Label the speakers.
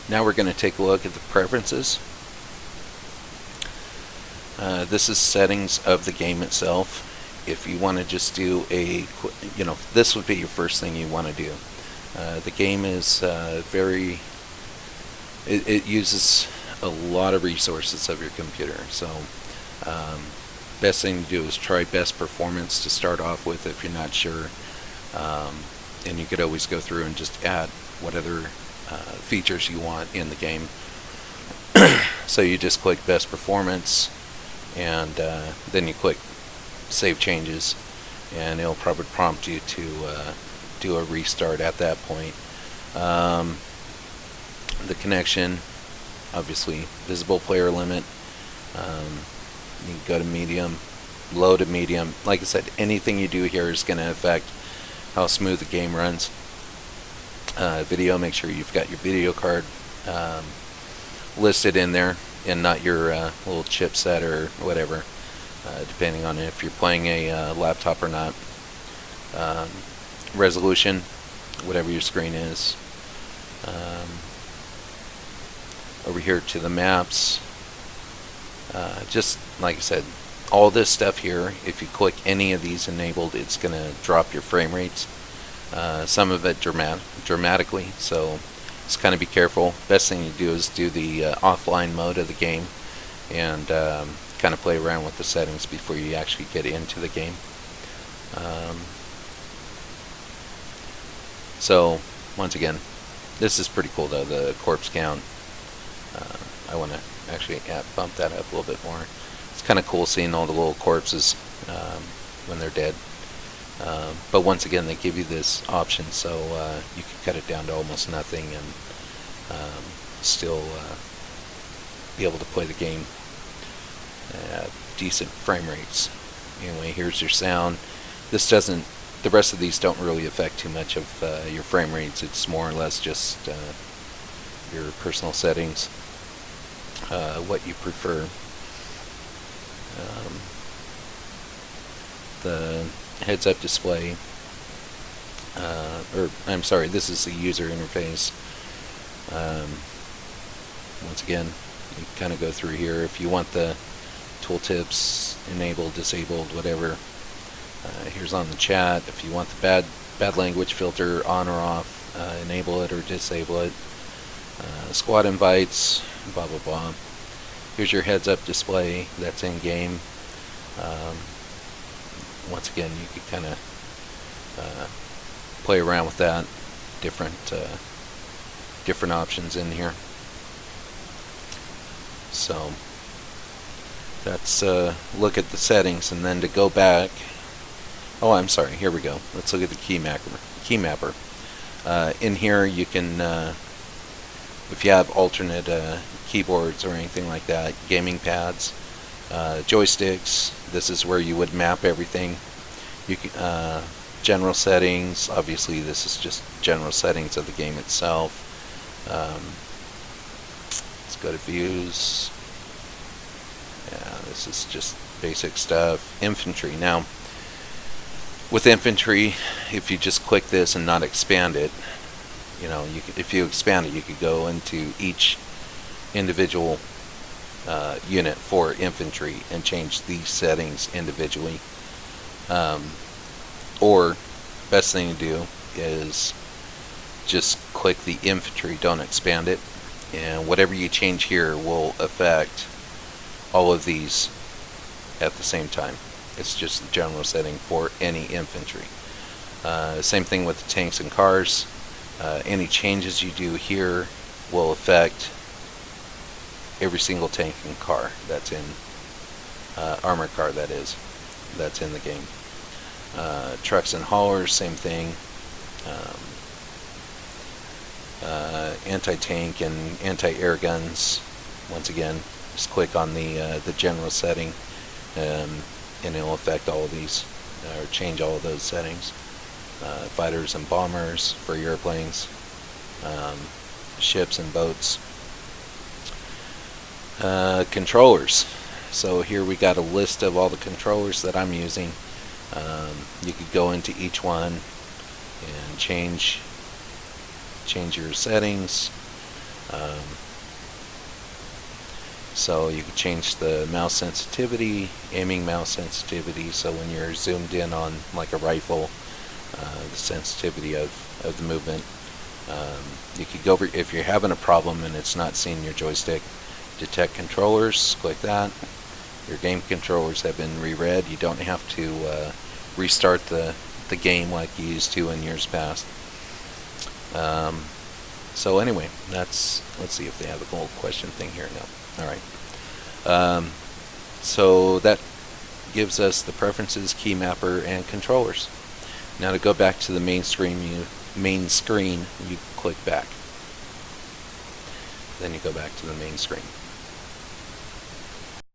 Speaker 1: Now we're going to take a look at the preferences. This is settings of the game itself. If you want to just do this would be your first thing you want to do. The game is it uses a lot of resources of your computer. So best thing to do is try best performance to start off with if you're not sure. And you could always go through and just add what other features you want in the game. So you just click best performance, and then you click save changes, and it'll probably prompt you to do a restart at that point. The connection, obviously visible player limit. You can go to medium, low to medium. Like I said, anything you do here is going to affect how smooth the game runs. Video, make sure you've got your video card listed in there and not your little chipset or whatever, depending on if you're playing a laptop or not. Resolution, whatever your screen is. Over here to the maps. Just like I said, all this stuff here, if you click any of these enabled, it's going to drop your frame rates. Some of it dramatically, so just kind of be careful. Best thing to do is do the offline mode of the game and kind of play around with the settings before you actually get into the game. So once again, this is pretty cool though, the corpse count. I want to actually bump that up a little bit more. It's kind of cool seeing all the little corpses when they're dead. But once again, they give you this option, so you can cut it down to almost nothing and still be able to play the game at decent frame rates. Anyway, here's your sound. The rest of these don't really affect too much of your frame rates. It's more or less just your personal settings, what you prefer. The heads-up display, I'm sorry, this is the user interface. Once again, you kind of go through here. If you want the tooltips enabled, disabled, whatever, here's on the chat. If you want the bad language filter on or off, enable it or disable it. Squad invites, blah blah blah. Here's your heads-up display that's in game. Once again, you could kind of play around with that. Different options in here. So that's look at the settings, and then to go back. Oh, I'm sorry. Here we go. Let's look at the key mapper. In here, you can, if you have alternate keyboards or anything like that, gaming pads, joysticks. This is where you would map everything. You can, general settings. Obviously, this is just general settings of the game itself. Let's go to views. Yeah, this is just basic stuff. Infantry. Now, with infantry, if you just click this and not expand it, if you expand it, you could go into each individual unit for infantry and change these settings individually. Or best thing to do is just click the infantry, don't expand it, and whatever you change here will affect all of these at the same time. It's just the general setting for any infantry. Same thing with the tanks and cars. Any changes you do here will affect every single tank and car that's in armored car, that's in the game. Trucks and haulers, same thing. Anti-tank and anti-air guns, once again, just click on the general setting, and it'll affect all of these, or change all of those settings. Fighters and bombers for airplanes, ships and boats. Controllers. So here we got a list of all the controllers that I'm using. You could go into each one and change your settings. So you can change the mouse sensitivity, aiming mouse sensitivity, so when you're zoomed in on like a rifle, the sensitivity of the movement. You could go over, if you're having a problem and it's not seeing your joystick, detect controllers, click that. Your game controllers have been reread. You don't have to restart the game like you used to in years past. So anyway, let's see if they have a little question thing here. No. All right. So that gives us the preferences, key mapper, and controllers. Now to go back to the main screen, you click back. Then you go back to the main screen.